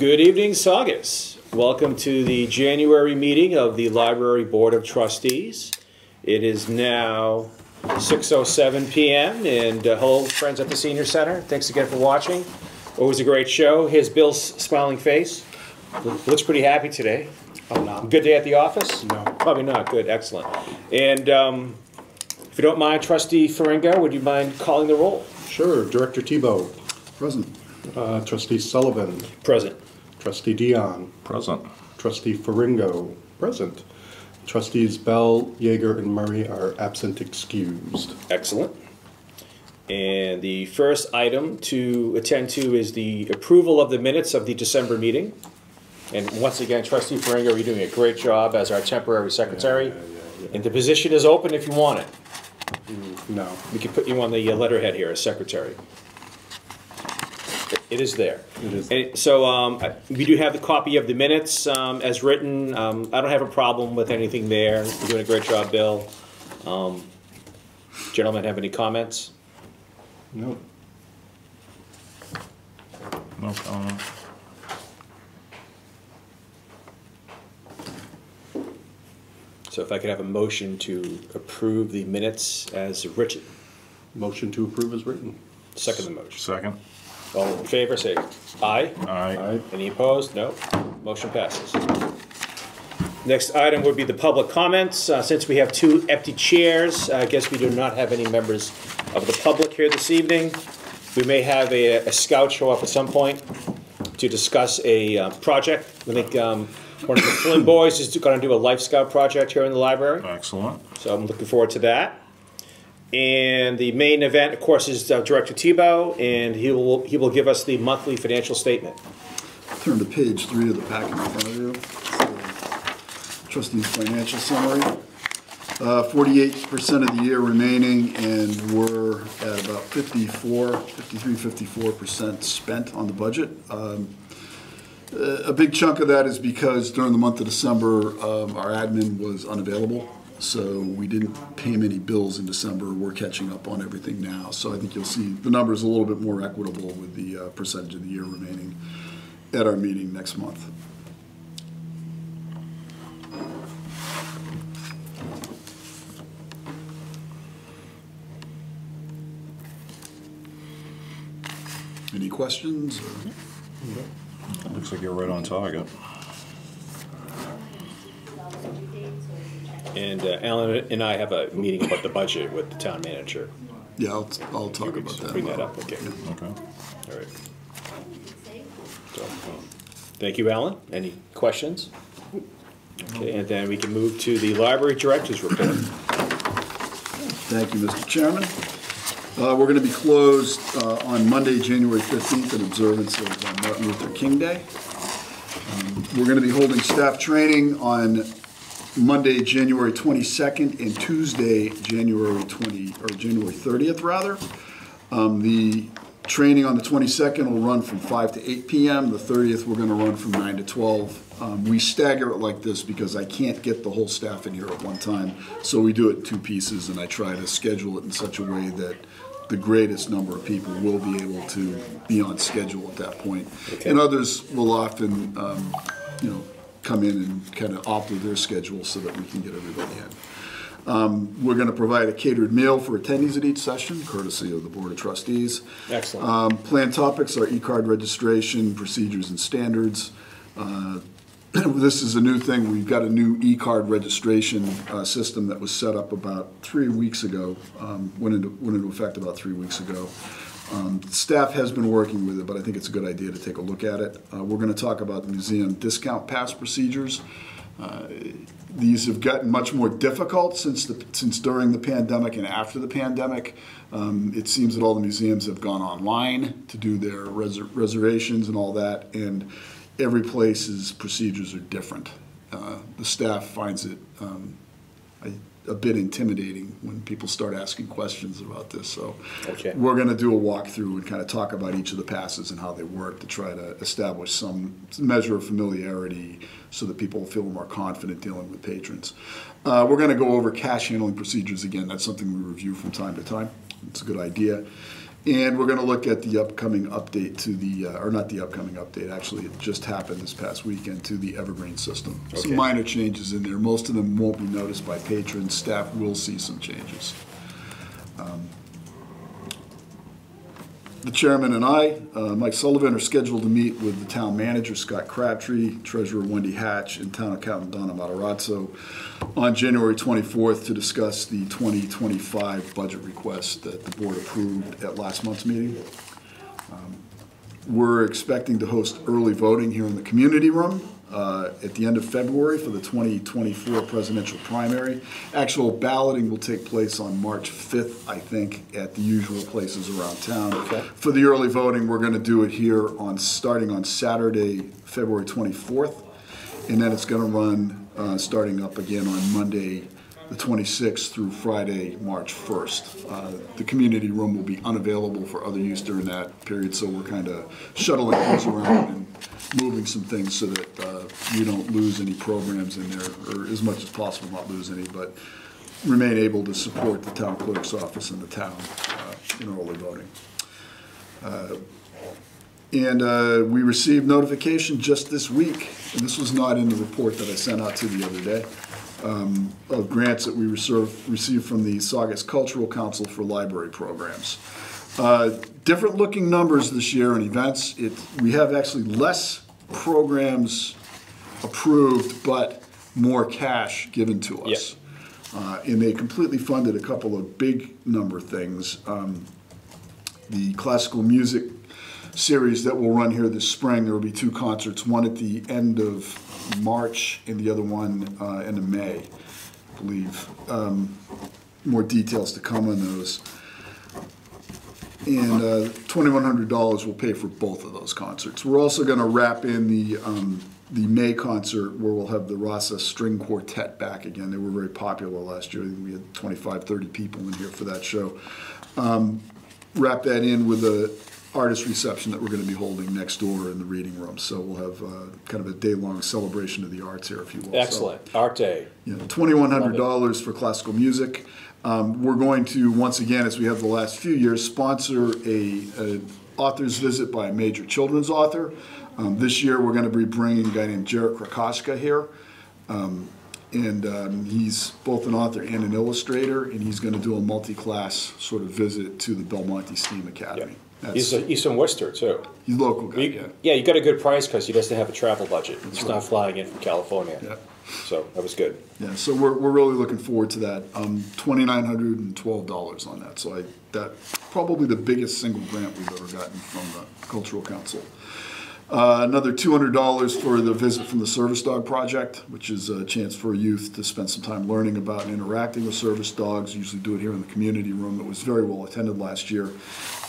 Good evening, Saugus. Welcome to the January meeting of the Library Board of Trustees. It is now 6:07 p.m. and hello, friends at the Senior Center. Thanks again for watching. Always a great show. Here's Bill's smiling face. Looks pretty happy today. Oh, no. Good day at the office? No. Probably not. Good. Excellent. And if you don't mind, Trustee Faringo, would you mind calling the roll? Sure. Director Tebow. Present. Trustee Sullivan. Present. Trustee Dion. Present. Trustee Faringo. Present. Trustees Bell, Yeager, and Murray are absent excused. Excellent. And the first item to attend to is the approval of the minutes of the December meeting. And once again, Trustee Faringo, you're doing a great job as our temporary secretary. Yeah. And the position is open if you want it. No. We can put you on the letterhead here as secretary. It is there. It is. And so we do have the copy of the minutes as written. I don't have a problem with anything there. You're doing a great job, Bill. Gentlemen, have any comments? No. No comment. So if I could have a motion to approve the minutes as written. Motion to approve is written. Second the motion. Second. All in favor, say aye. Aye. Any opposed? No. Motion passes. Next item would be the public comments. Since we have two empty chairs, I guess we do not have any members of the public here this evening. We may have a scout show up at some point to discuss a project. I think one of the Flynn boys is going to do a Life Scout project here in the library. Excellent. So I'm looking forward to that. And the main event, of course, is Director Tebow, and he will give us the monthly financial statement. Turn to page 3 of the packet in front of you. Trustees financial summary. 48% of the year remaining, and we're at about 54% spent on the budget. A big chunk of that is because during the month of December, our admin was unavailable. So we didn't pay many bills in December. We're catching up on everything now. So I think you'll see the numbers a little bit more equitable with the percentage of the year remaining at our meeting next month. Any questions? Looks like you're right on target. And Alan and I have a meeting about the budget with the town manager. Yeah, I'll talk about that. Bring that up, okay. Okay. All right. So, thank you, Alan. Any questions? Okay, and then we can move to the library director's report. Thank you, Mr. Chairman. We're going to be closed on Monday, January 15th in observance of Martin Luther King Day. We're going to be holding staff training on Monday, January 22nd, and Tuesday, January 30th, rather. The training on the 22nd will run from 5 to 8 p.m. The 30th, we're going to run from 9 to 12. We stagger it like this because I can't get the whole staff in here at one time, so we do it in two pieces, and I try to schedule it in such a way that the greatest number of people will be able to be on schedule at that point. Okay. And others will often, come in and kind of alter their schedule so that we can get everybody in. We're going to provide a catered meal for attendees at each session, courtesy of the Board of Trustees. Excellent. Planned topics are e-card registration, procedures and standards. This is a new thing. We've got a new e-card registration system that was set up about 3 weeks ago, went into effect about 3 weeks ago. Staff has been working with it, but I think it's a good idea to take a look at it. We're going to talk about museum discount pass procedures. These have gotten much more difficult since during the pandemic and after the pandemic. It seems that all the museums have gone online to do their reservations and all that, and every place's procedures are different. The staff finds it a bit intimidating when people start asking questions about this. So okay. We're going to do a walkthrough and kind of talk about each of the passes and how they work to try to establish some measure of familiarity so that people feel more confident dealing with patrons. We're going to go over cash handling procedures again. That's something we review from time to time. It's a good idea. And we're going to look at the upcoming update to the, or not the upcoming update, actually, it just happened this past weekend, to the Evergreen system. Okay. Some minor changes in there. Most of them won't be noticed by patrons. Staff will see some changes. The chairman and I, Mike Sullivan, are scheduled to meet with the town manager, Scott Crabtree, treasurer Wendy Hatch, and town accountant Donna Matarazzo on January 24th to discuss the 2025 budget request that the board approved at last month's meeting. We're expecting to host early voting here in the community room at the end of February for the 2024 presidential primary. Actual balloting will take place on March 5th, I think, at the usual places around town. Okay. For the early voting, we're going to do it here starting on Saturday, February 24th, and then it's going to run starting up again on Monday, the 26th through Friday, March 1st. The community room will be unavailable for other use during that period, so we're kind of shuttling things around and moving some things so that we don't lose any programs in there, or as much as possible not lose any, but remain able to support the town clerk's office and the town in early voting. And we received notification just this week, and this was not in the report that I sent out to the other day, of grants that we received from the Saugus Cultural Council for library programs. Different looking numbers this year in events. We have actually less programs approved, but more cash given to us. Yep. And they completely funded a couple of big number things. The classical music series that will run here this spring, there will be 2 concerts, one at the end of March and the other one end of May, I believe. More details to come on those. And $2,100 will pay for both of those concerts. We're also going to wrap in the May concert where we'll have the Rasa String Quartet back again. They were very popular last year. We had 25, 30 people in here for that show. Wrap that in with the artist reception that we're going to be holding next door in the reading room. So we'll have kind of a day-long celebration of the arts here, if you will. Excellent. Art Day. You know, $2,100 for classical music. We're going to, once again, as we have the last few years, sponsor an author's visit by a major children's author. This year we're going to be bringing a guy named Jarek Krakoska here. He's both an author and an illustrator, and he's going to do a multi-class sort of visit to the Belmonte Steam Academy. Yep. He's from Worcester, too. He's a local guy, Yeah, you got a good price because he doesn't have a travel budget. He's not flying in from California. Yeah. So that was good. Yeah, so we're really looking forward to that. $2,912 on that. So that's probably the biggest single grant we've ever gotten from the Cultural Council. Another $200 for the visit from the Service Dog Project, which is a chance for youth to spend some time learning about and interacting with service dogs. Usually do it here in the community room. It was very well attended last year.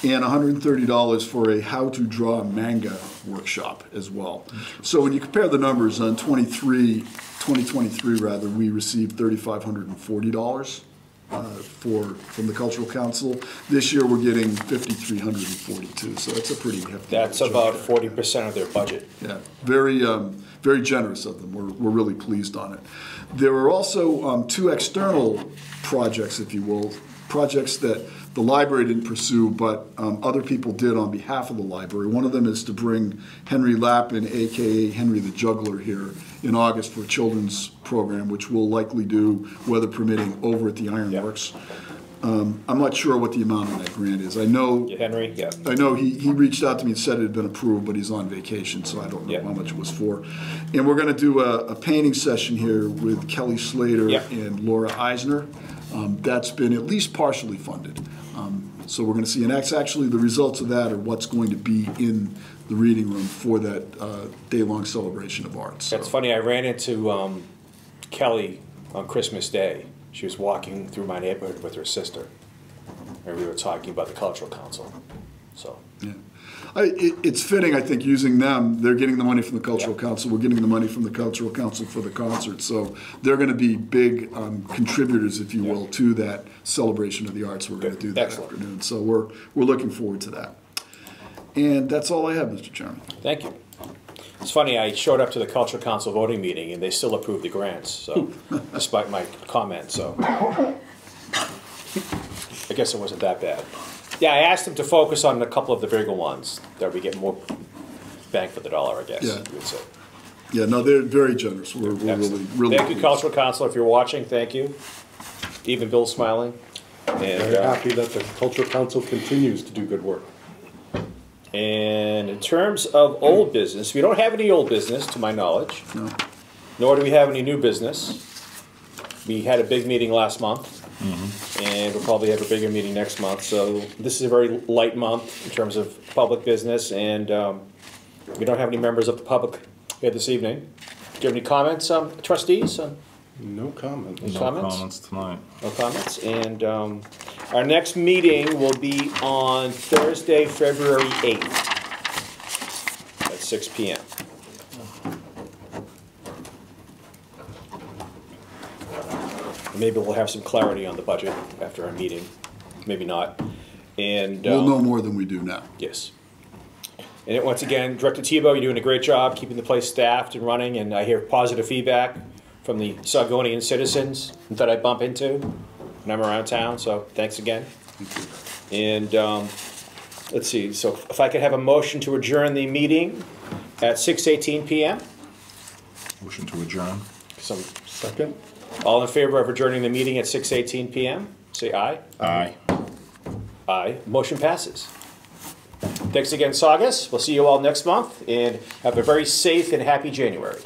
And $130 for a how to draw manga workshop as well. So when you compare the numbers on 2023 rather, we received $3,540 from the Cultural Council. This year we're getting $5,342, so that's a pretty hefty. That's about 40% of their budget. Yeah, very generous of them. We're really pleased on it. There are also 2 external projects, if you will, projects that the library didn't pursue, but other people did on behalf of the library. One of them is to bring Henry Lappin, a.k.a. Henry the Juggler, here in August for a children's program, which we'll likely do, weather permitting, over at the Ironworks. I'm not sure what the amount of that grant is. I know Henry, yeah. I know he reached out to me and said it had been approved, but he's on vacation, so I don't know how much it was for. And we're going to do a painting session here with Kelly Slater and Laura Eisner. That's been at least partially funded. So we're going to see, and that's actually the results of that are what's going to be in the reading room for that day-long celebration of art. So. That's funny. I ran into Kelly on Christmas Day. She was walking through my neighborhood with her sister, and we were talking about the Cultural Council. So. Yeah. It's fitting, I think, using them. They're getting the money from the Cultural Council. We're getting the money from the Cultural Council for the concert. So they're going to be big contributors, if you will, to that celebration of the arts we're going to do that afternoon. So we're looking forward to that. And that's all I have, Mr. Chairman. Thank you. It's funny, I showed up to the Cultural Council voting meeting, and they still approved the grants, so despite my comments. So I guess it wasn't that bad. Yeah, I asked him to focus on a couple of the bigger ones, that we get more bang for the dollar, I guess, Yeah. you would say. Yeah, no, they're very generous. We're really, Excellent. really. Thank you, pleased. Cultural Council, if you're watching, thank you. Even Bill's smiling. Very happy that the Cultural Council continues to do good work. And in terms of old business, we don't have any old business, to my knowledge. No. Nor do we have any new business. We had a big meeting last month, and we'll probably have a bigger meeting next month. So this is a very light month in terms of public business, and we don't have any members of the public here this evening. Do you have any comments, trustees? No comment. Any No comments? comments tonight. No comments. And our next meeting will be on Thursday, February 8th at 6 p.m. Maybe we'll have some clarity on the budget after our meeting. Maybe not. And We'll know more than we do now. yes. And once again, Director Tebow, you're doing a great job keeping the place staffed and running, and I hear positive feedback from the Saugonian citizens that I bump into when I'm around town, so thanks again. And let's see, so if I could have a motion to adjourn the meeting at 6:18 p.m. Motion to adjourn. Some, Second? all in favor of adjourning the meeting at 6:18 p.m., say aye. Aye. Aye. Motion passes. Thanks again, Saugus. We'll see you all next month, and have a very safe and happy January.